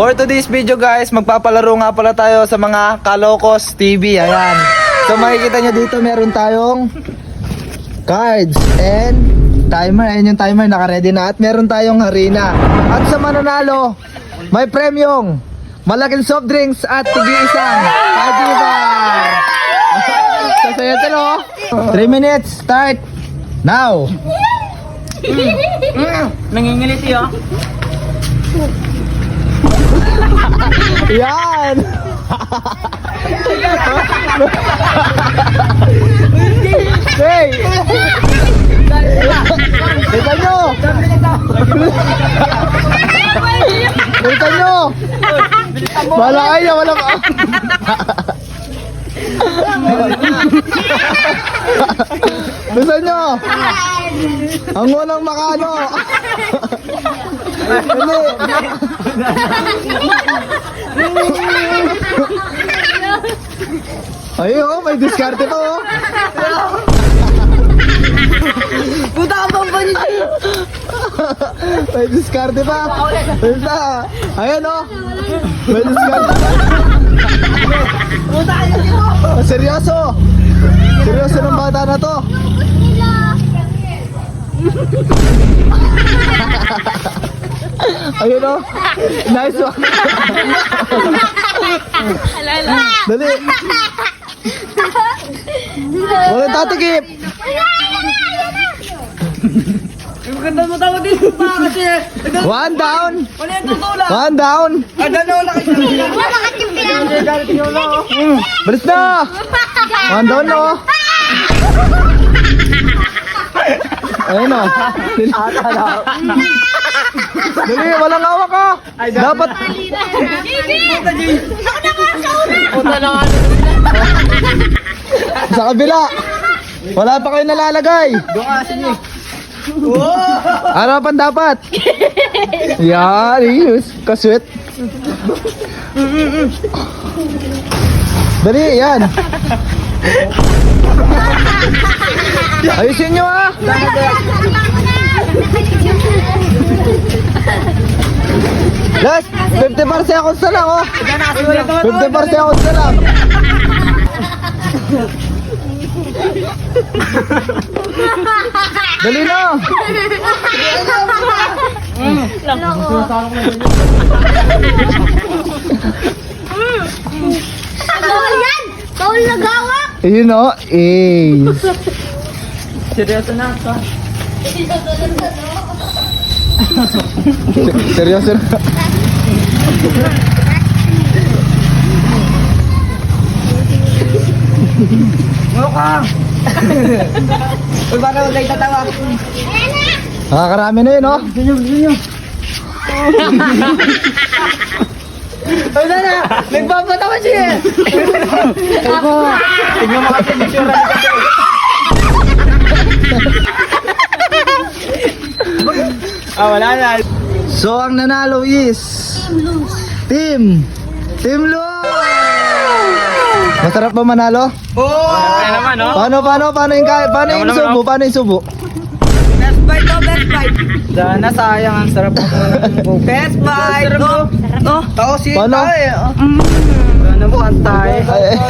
For today's video guys, magpapalaro nga pala tayo sa mga Kalokos TV. Ayan. So makikita nyo dito meron tayong cards and timer. Ayan yung timer, naka-ready na. At meron tayong harina. At sa mananalo, may premyong malaking soft drinks at tig-isang Haji Bar. Sasaya ito no? 3 minutes, start now. Nangingiliti oh. Yan! Hey! Kita nyo! Kita nyo! Wala kayo, wala ka! Bisa nyo! Ang unang makano! Hindi! Ay, oh, may diskarte to, oh. Puta ka bang ba niya? May diskarte pa. Isa. Ayan, oh. May diskarte pa. Puta ka niya mo. Seryoso. Seryoso ng bata na to. Ayun, oh. Nice one. Dali. Walang tatikip. Ang ganda mo tawag din pa kasi. One down. Wala yung tutula. One down. Agano na kayo. Wala ka timpilan. Bilis na. One down, no. Ayun, oh. Dali, walang hawak ka. Dapat. Puta na nga. Sa kabila. Wala pa kayo nalalagay. Doon ka sige. Ano pa dapat? Yan, iyos. Kaswit. Dali, yan. Ayusin nyo, ah. Last, 50% seconds na lang, oh. 50% seconds na lang. Dali na. Bawal yan! Bawal na gawak! Ayun, oh. Ace. Seryoso na ito. Seryoso na. Ano ka? Uy, baka huwag kayo tatawa. Nakakarami na yun, oh. Ay na na! Nagpapatawa siya! Ako! Tignan mo kasi yung tsura ni kasi. Wala na. So, ang nanalo is Team Luz! Masarap ba manalo? Oo! Kaya naman, no? Paano yung subo? Paano yung subo? Best bite to, best bite! Sana sayang, ang sarap ako. Best bite! Oh! Ako si Paano? Tay! Ano mo, antay? Ay,